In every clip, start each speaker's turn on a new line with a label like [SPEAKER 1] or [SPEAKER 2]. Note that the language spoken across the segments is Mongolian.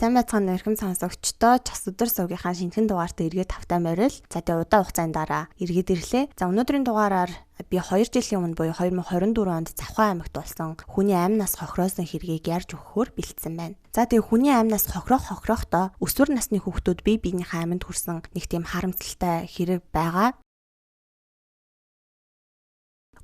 [SPEAKER 1] Сайн байцгаана өрхөм сонсогчдоо час өдөр сувгийнхаа шинэхэн дугаарт эргээд тавтай морил. За тэгээ удаа хугацаанд дараа эргээд ирлээ. За өнөөдрийн дугаараар би 2 жилийн өмнө буюу 2024 онд Завхан аймагт болсон хүний амь нас хохироосон хэргийг ярьж өгөхөөр бэлдсэн байна. За тэгээ хүний амь нас хохирохдоо өсвөр насны хүүхдүүд бие биенийхээ аминд хүрсэн нэг тийм харамсалтай хэрэг байгаа.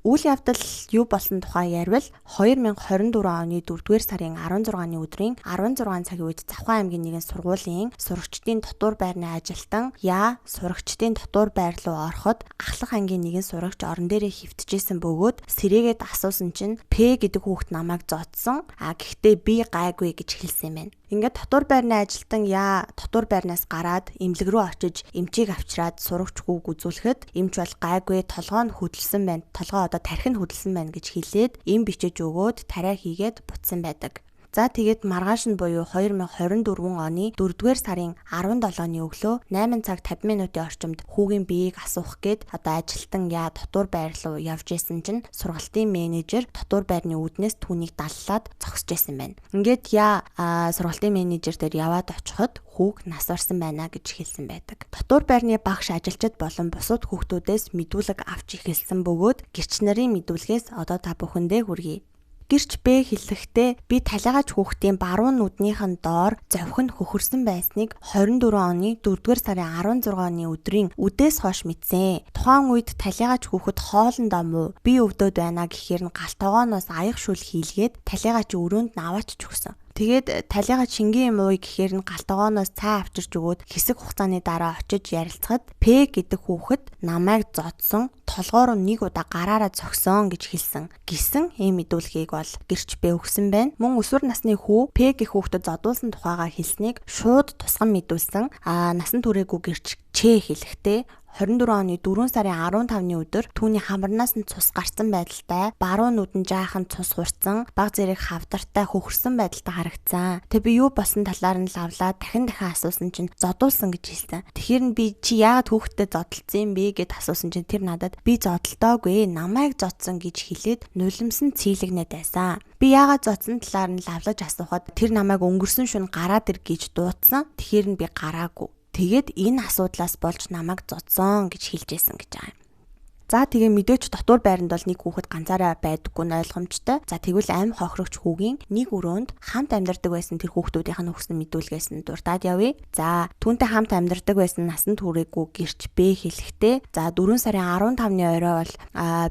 [SPEAKER 1] Үйл явдал юу болсон тухай ярил 2024 оны 4-р сарын 16-ны өдрийн 16 цагийн үед Завхан аймгийн нэгэн сургуулийн сурагчдын дотор байрны ажилтан сурагчдын дотор байр руу ороход ахлах ангийн нэгэн сурагч орон дээрээ хөвтөжсэн бөгөөд сэрээгээд асуусан чинь П гэдэг хүүхэд намайг зодсон. Гэхдээ би гайгүй гэж хэлсэн юм байна. Ингээд дотор байрны ажилтан дотор байрнаас гараад эмнэлэг рүү очиж эмчийг авчираад сурагч хүүг үзүүлэхэд эмч бол гайгүй толгоо нь хөдөлсөн байна. Толгоо одоо тархи нь хөдөлсөн байна гэж хэлээд эм бичиж өгөөд тариа хийгээд буцсан байдаг. За тэгээд маргааш нь буюу 2024 оны 4-р сарын 17-ны өглөө 8 цаг 50 минутын орчимд хүүгийн биеийг асуух гээд одоо ажилтан дотор байр руу явж исэн чинь сургалтын менежер дотор байрны үүднээс түүнийг даллаад зогсож исэн байна. Ингээд сургалтын менежер дээр яваад очиход хүүг нас барсан байна гэж хэлсэн байдаг. Дотор байрны багш ажилчид болон бусад хүүхдүүдээс мэдүүлэг авч эхэлсэн бөгөөд гэрч нарын мэдүүлгээс одоо та бүхэндээ хүргэе. Гэрч Б хэлэхдээ би талигач хүүхдийн баруун нүднийхэн доор зовхон хөхөрсөн байсныг 24 оны 4-р сарын 16-ны өдрийн үдээс хойш мэдсэн. Тухайн үед талигач хүүхэд хоолндоо муу би өвдөд байна гэхээр нь галтогооноос аяг шүл хийлгээд талигач өрөөнд нь аваач өгсөн. Тэгээд талигач шингийн мууй гэхээр нь галтогооноос цаа авчирч өгөөд хэсэг хугацааны дараа очиж ярилцахад П гэдэг хүүхэд намайг зодсон, толгоор нь нэг удаа гараараа зогсон гэж хэлсэн. Гэсэн ийм мэдүүлгийг бол гэрч Б өгсөн байна. Мөн өсвөр насны хүү П гэх хүүхдэд зодуулсан тухайгаа хэлснийг шууд тусган мэдүүлсэн. Насан туршаагүй гэрч Ч хэлэхдээ 24 оны 4 сарын 15-ны өдөр түүний хамарнаас нь цус гарсан байдалтай, баруун нүдэн жаахан цус хурцсан, баг зэрэг хавдартай хөхөрсөн байдалтай харагдсан. Тэг би юу болсон талаар нь лавлаад дахин асуусан чинь зодуулсан гэж хэлсэн. Тэгэхээр нь би чи яагаад хүүхдэд зодолцсон юм бэ гэд асуусан чинь тэр надад би зодолтоогүй, намайг зодсон гэж хэлээд нулимсан цэйлэгнээд байсан. Би яагаад зодсон талаар нь лавлаж асуухад тэр намайг өнгөрсөн шөнө гараад ир гэж дуудсан. Тэгэхээр нь би гараагүй. Тэгээд энэ асуудлаас болж намайг зодсон гэж хэлжсэн гэж байгаа юм. За тэгээ мэдээч дотор байранд бол нэг хүүхэд ганцаараа байдаггүй нь ойлгомжтой. За тэгвэл амь хохирогч хүүгийн нэг өрөөнд хамт амьдардаг байсан тэр хүүхдүүдийнх нь өгсөн мэдүүлгээс нь дуртаад явъя. За түүнтэй хамт амьдардаг байсан насан туршаагүй гэрч Б хэлэхдээ за 4 сарын 15-ны орой бол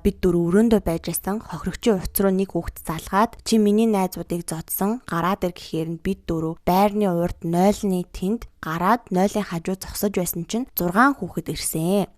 [SPEAKER 1] бид дөрөв өрөөндөө байж байсан. Хохирогчийн утас руу нэг хүүхэд залгаад чи миний найзуудыг зодсон. Гараад ир гэхээр нь бид дөрөв байрны урд 0-ны тэнд гараад 0-ын хажуу зогсож байсан чинь 6 хүүхэд ирсэн.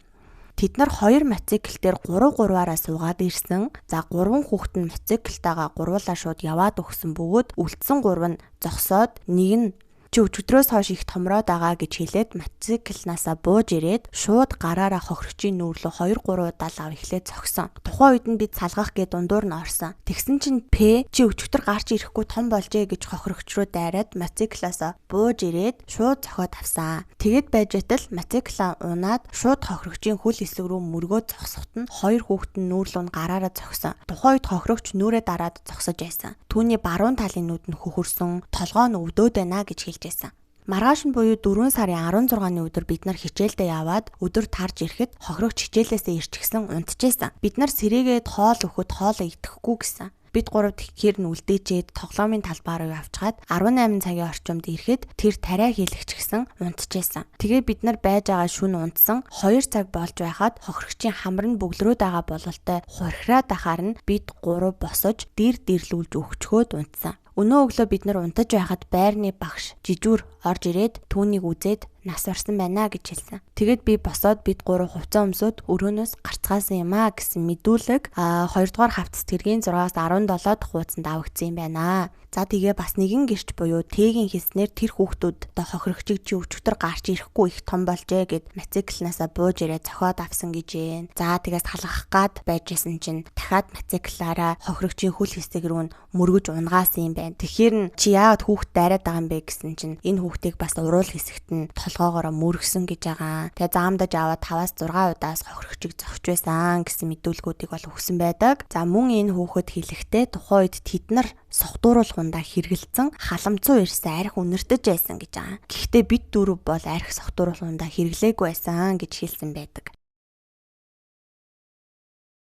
[SPEAKER 1] Тэд нар 2 мотоциклээр 3-3-аараа суугаад ирсэн. За 3 хүүхэд нь мотоциклтайгаа гурвуулаа шууд яваад өгсөн бөгөөд үлдсэн 3 нь зогсоод нэг нь чи өчигдрөөс хойш их томроод байгаа гэж хэлээд мотоциклнаасаа бууж ирээд шууд гараараа хохирогчийн нүүр рүү 2-3 удаа лав эхлээд зогсон. Тухайн үед нь бид салгах гээд дундуур нь орсон. Тэгсэн чинь П чи өчигдөр гарч ирэхгүй том болжээ гэж хохирогч руу дайраад мотоциклаасаа бууж ирээд шууд зохиод авсан. Тэгэд байж байтал мотоциклаа унаад шууд хохирогчийн хөл хэсэг рүү мөргөө зогсоход нь 2 хүүхэд нь нүүр рүү гараараа зогсон. Тухайн үед хохирогч нүрээ дараад зогсож байсан. Түүний баруун талын нүд нь хөхөрсөн, толгоо нь өвдөөд байна гэж хэлжсэн. Маргааш нь буюу 4 сарын 16-ны өдөр бид нар хичээлдээ яваад өдөр тарж ирэхэд хохирогч хичээлээсээ ирчихсэн унтчихсан. Бид нар сэрээгээд хоол өгөхөд хоолоо идэхгүй гэсэн. Бид гурав тэгэхээр нь үлдээчээд тоглоомын талбай руу явжгаад 18 цагийн орчимд ирэхэд тэр тариа хийлэгч гисэн унтчихсан. Тэгээ бид нар байж байгаа шүн унтсан 2 цаг болж байхад хохирогчийн хамар нь бөглөрөөд байгаа бололтой хурхираад ахаар нь бид гурав босож дэрлүүлж өгчхөөд унтсан. Өнөө өглөө бид нар унтаж байхад байрны багш жижүүр орж ирээд түүнийг үзээд нас барсан байна гэж хэлсэн. Тэгээд би босоод бид гурав хувцас өмсөд өрөөнөөс гарцгаасан юм гэсэн мэдүүлэг 2 дугаар хавц цэцгэргийн 6-аас 17 дахь хуудсанд авагдсан юм байна. За тэгээ бас нэгэн гэрч буюу Т-ийн хэлснээр тэр хүүхдүүд одоо хохирогчийг чи өчигдөр гарч ирэхгүй их том болжээ гэд мотоциклнаасаа бууж ирээд зохиод авсан гэж байна. За тэгээс халахах гад байжсэн чинь дахиад мотоциклаараа хохирогчийн хөл хэсэг рүү мөргөж унгаасан юм байна. Тэгэхээр чи яагаад хүүхд дайраад байгаа юм бэ гэсэн чинь энэ хүүхдийг бас уруул хэсэгт нь толгоогоороо мөргсөн гэж байгаа. Тэгээ заамдаж аваад 5-6 удаас хохирогчийг зогсож байсан гэсэн мэдүүлгүүдийг бол өгсөн байдаг. За мөн энэ хүүхэд хэлэхдээ тухайн үед тэд нар согтууруулгундаа хэрэгэлцэн халамцуу ирсэн арх үнэртэж байсан гэж байгаа. Гэхдээ бид дөрөв бол арх согтууруулгундаа хэрэглээгүй байсан гэж хэлсэн байдаг.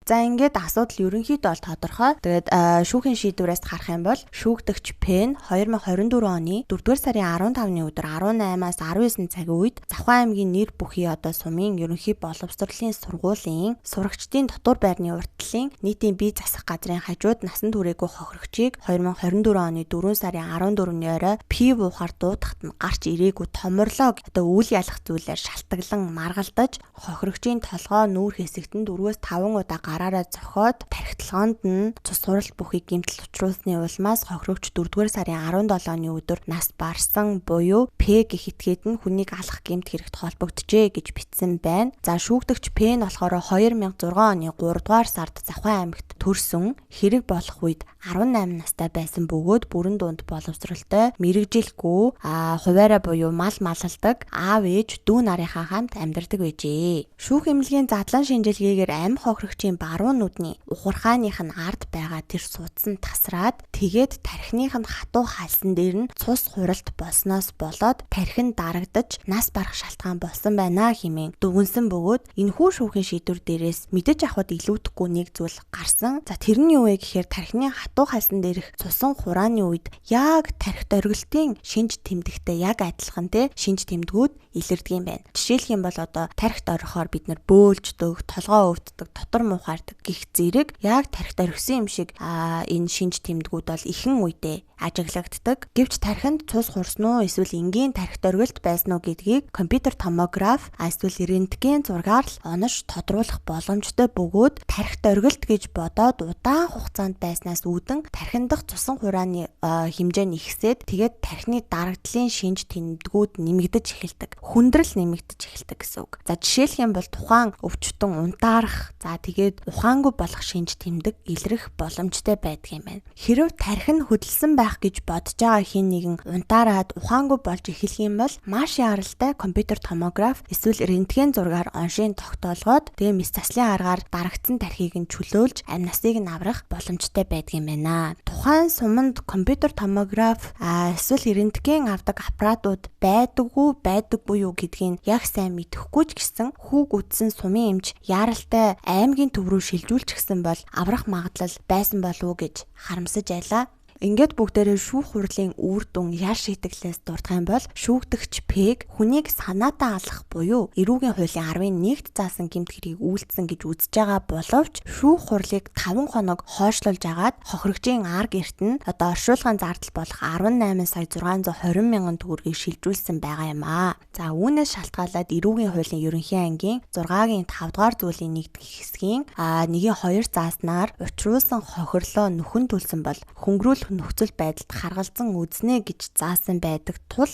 [SPEAKER 1] За ингээд асуудал ерөнхийдөө бол тодорхой. Тэгээд шүүхийн шийдвэрээс харах юм бол шүүгдэгч Пен 2024 оны 4-р сарын 15-ны өдөр 18-аас 19 цагийн үед Завхан аймгийн нэр бүхий сумын ерөнхий боловсролын сургуулийн сурагчдын дотор байрны уртлын нийтийн бие засах газрын хажууд насан туршаагүй хохирогчийг 2024 оны 4 сарын 14-ний орой пив уухаар дуудахад нь гарч ирээгүй томорлоо үйл ялах зүйлээр шалтгаглан маргалдаж хохирогчийн толгой нүүр хэсэгт нь 4-5 удаа гараараа зохиод тархитлагоонд нь цус суралт бүхий гэмтэл учруулсны улмаас хохирогч 4-р сарын 17-ны өдөр нас барсан буюу П гэх этгээд нь хүнийг алах гэмт хэрэгт холбогджээ гэж бичсэн байна. За шүүгдэгч П нь болохоор 2006 оны 3-р сард Завхан аймагт төрсөн хэрэг болох үед 18 настай байсан бөгөөд бүрэн дунд боловсролтой мэрэгжилгүй хуваараа буюу мал малалдаг аав ээж дүү нарынхаа хамт амьдардаг байжээ. Шүүх эмнэлгийн задлан шинжилгээгээр амь хохирогчийн баруун нүдний ухархааных нь ард байгаа тэр судас нь тасраад тэгээд тархиных нь хатуу хальсан дээр нь цус хуралт болсноос болоод тархин дарагдаж нас барах шалтгаан болсон байна хэмээн дүгнсэн бөгөөд энэхүү шүүхийн шийдвэр дээрээс мэдэж авахд илүүдэхгүй нэг зүйл гарсан. За тэр нь юу вэ гэхээр тархины хатуу хальсан дээрх цусан хурааны үед яг тархит оргилтын шинж тэмдэгтэй яг адилхан шинж тэмдгүүд илэрдэг юм байна. Жишээлх юм бол тархит орохоор бид нар бөөлждөг, толгоо өвддөг, дотор муухаардаг гих зэрэг яг тархит орхисон юм шиг энэ шинж тэмдгүүд бол ихэнх үедээ ажиглагддаг. Гэвч тархинд цус хурсан уу эсвэл энгийн тархит оргилт байсан уу гэдгийг компьютер томограф эсвэл рентген зургаар л онош тодруулах боломжтой бөгөөд тархит оргилт гэж бодоод удаан хугацаанд байснаас үүдэн тархиндх цусан хурааны хэмжээ нь ихсээд тэгээд тархины дарагдлын шинж тэмдгүүд нэмэгдэж эхэлдэг. Хүндрэл нэмэгдэж эхэлдэг гэсэн үг. За жишээлх юм бол тухайн өвчтөн унтаарах, за тэгээд ухаангүй болох шинж тэмдэг илрэх боломжтой байдаг юм байна. Хэрв тархин хөдөлсөн байх гэж бодож байгаа хэн нэгэн унтаараад ухаангүй болж эхлэх юм бол маш яралтай компьютер томограф эсвэл рентген зургаар оншийн тогтоолгоод тэгээ мэс заслын аргаар дарагдсан тархийг нь чөлөөлж амь насыг нь аврах боломжтой байдаг юм байна. Тухайн суманд компьютер томограф эсвэл рентген авдаг аппаратууд байдаггүй юу гэдгийг яг сайн мэдэхгүй ч гэсэн хүүг үтсэн сумын эмч яралтай аймгийн төв рүү шилжүүлчих гэсэн бол аврах магадлал байсан болов уу гэж харамсаж байлаа. Ингээд бүгдээрээ шүүх хурлын үр дүн яар шийтгэлээс дурдах юм бол шүүгдэгч Пэг хүнийг санаатаа алах буюу эрүүгийн хуулийн 11-т заасан гэмт хэргийг үйлдсэн гэж үзэж байгаа боловч шүүх хурлыг 5 хоног хойшлуулж агаад хохирогчийн ар гэрт нь оршуулгын зардал болох 18,620 мянган төгрөгийг шилжүүлсэн байгаа юм аа. За үүнээс шалтгаалаад эрүүгийн хуулийн ерөнхий ангийн 6-гийн 5 дугаар зүйлийн 1 хэсгийн 1-ийн 2 зааснаар учруулсан хохирлоо нөхөн төлсөн бол хөнгөрүүлэх нөхцөл байдалд харгалзан үзнэ гэж заасан байдаг тул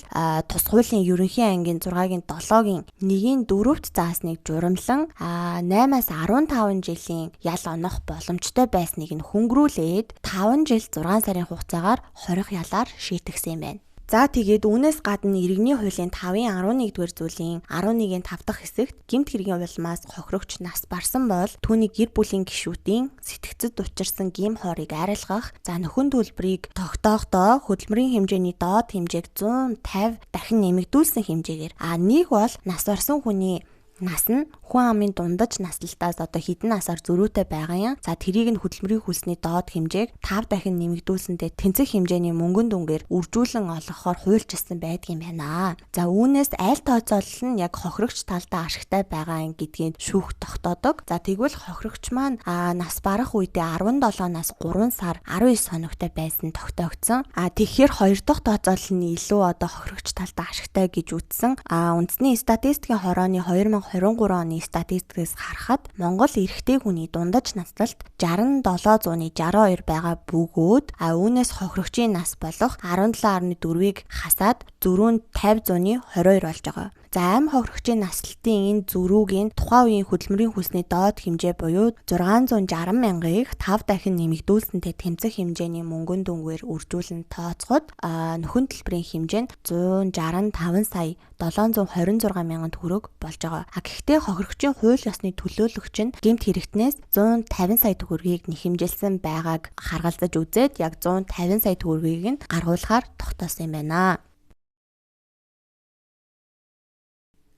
[SPEAKER 1] тус хуулийн ерөнхий ангийн 6-гийн 7-гийн 1-ийн 4-т заасныг журамлан 8-аас 15 жилийн ял онох боломжтой байсныг нь хөнгөрүүлээд 5 жил 6 сарын хугацаагаар хорих ялаар шийтгсэн юм байна. За тэгээд үүнээс гадна иргэний хуулийн 5-ын 11-р зүйлийн 11-ийн 5 дахь хэсэгт гэмт хэргийн улмаас хохирогч нас барсан бол түүний гэр бүлийн гишүүдийн сэтгцэд учирсан гим хоорыг арилгах, за нөхөн төлбөрийг тогтоохдоо хөдөлмөрийн хэмжээний доод хэмжээг 150 дахин нэмэгдүүлсэн хэмжээгээр нэг бол нас барсан хүний нас нь хүн амын дундаж наслалтаас хэдэн насаар зөрүүтэй байгаа юм. За тэрийг нь хөдөлмөрийн хөлсний доод хэмжээг 5 дахин нэмэгдүүлсэндээ тэнцэх хэмжээний мөнгөн дүнгээр үржүүлэн олгохоор хуульчилсан байдаг юм байна. За үүнээс аль тооцоолол нь яг хохирогч талдаа ашигтай байгаа юм гэдгийг шүүх тогтоодог. За тэгвэл хохирогч маань нас барах үедээ 17-наас 3 сар 19 хоногтой байсан тогтоогдсон. Тэгэхээр хоёр дахь тооцоолол нь илүү хохирогч талдаа ашигтай гэж үзсэн. Үндэсний статистикийн хорооны 2023 оны статистикээс харахад Монгол эрэгтэй хүний дундаж наслалт 67,62 байгаа бөгөөд үүнээс хохирогчийн нас болох 17.4-ийг хасаад 450,22 болж байгаа. За амь хохирогчийн наслалтын энэ зөрүүгийн тухайн үеийн хөдөлмөрийн хөлсний доод хэмжээ буюу 660 мянгаыг 5 дахин нэмэгдүүлсэнтэй тэмцэх хэмжээний мөнгөн дүнгээр үржүүлэн тооцоход нөхөн төлбөрийн хэмжээ нь 165 сая 726 мянган төгрөг болж байгаа. Гэхдээ хохирогчийн хууль ёсны төлөөлөгч нь гэмт хэрэгтнээс 150 сая төгрөгийг нэхэмжилсэн байгааг харгалзаж үзээд яг 150 сая төгрөгийг нь гаргуулахаар тогтоосон юм байна.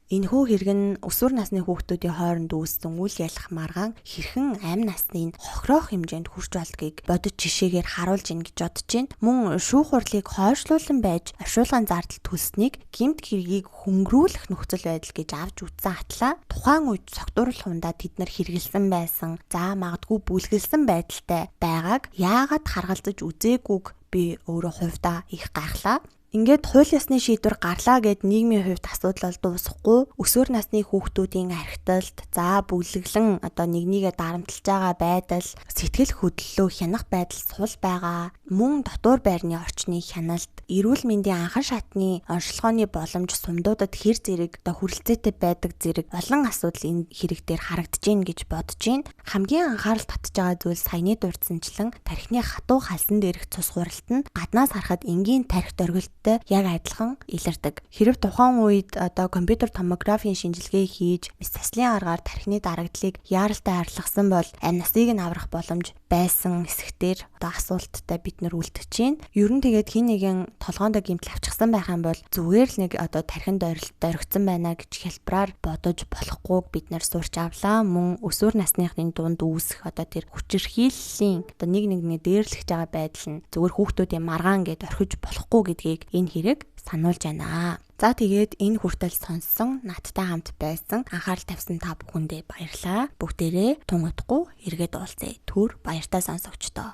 [SPEAKER 1] Энэхүү хэрэг нь өсвөр насны хүүхдүүдийн хооронд үүссэн үйл ялах маргаан хэрхэн амь насны хохирох хэмжээнд хүрч болдгийг бодит жишээгээр харуулж ийн гэж бодож байна. Мөн шүүх хурлыг хойшлуулан байж оршуулгын зардал төлснийг гэмт хэргийг хөнгөрүүлэх нөхцөл байдал гэж авч үзсэн атлаа тухайн үед цогтууруулах хундаа тэд нар хэрэгэлсэн байсан. За магадгүй бүлгэлсэн байдалтай байгааг яагаад харгалзаж үзээгүйг би өөрөө хувьдаа их гайхлаа. Ингээд хууль ёсны шийдвэр гарлаа гэд нийгмийн хувьд асуудал бол дуусахгүй. Өсвөр насны хүүхдүүдийн архиталт, за бүлэглэн нэгнийгээ дарамтлаж байгаа байдал, сэтгэл хөдлөлөө хянах байдал сул байгаа. Мөн дотор байрны орчны хяналт, эрүүл мэндийн анхан шатны онцлогооны боломж сумдуудад хэр зэрэг хүрэлцээтэй байдаг зэрэг олон асуудал энэ хэрэг дээр харагдаж байна гэж бодож байна. Хамгийн анхаарал татж байгаа зүйл саяны дурдсанчлан тархины хатуу халсан дээрх цус хуралт нь гаднаас харахад энгийн тархи дөргөлт яг адилхан илэрдэг. Хэрв тухайн үед компьютер томографийн шинжилгээ хийж мэс таслын аргаар тархины дарагдлыг яаралтай арилгасан бол амь насыг нь аврах боломж байсан хэсэгтэр асуулттай бид нар үлдэж байна. Ер нь тэгээд хин нэгэн толгоондоо гэмтэл авчихсан байх юм бол зүгээр л нэг тархинд дөрөгцсөн байна гэж хэлбэраар бодож болохгүй бид нар сурч авлаа. Мөн өсвөр насныхны дунд үүсэх тэр хүчирхийллийн нэг дээрлэж байгаа байдал нь зүгээр хүүхдүүдийн маргаан гэд орхиж болохгүй гэдгийг энэ хэрэг сануулж байна. За тэгээд энэ хүртэл сонссон, надтай хамт байсан, анхаарал тавьсан та бүхэндээ баярлалаа. Бүгдээрээ тун удахгүй эргээд уулзъя. Түр баяртай сонсогчдоо.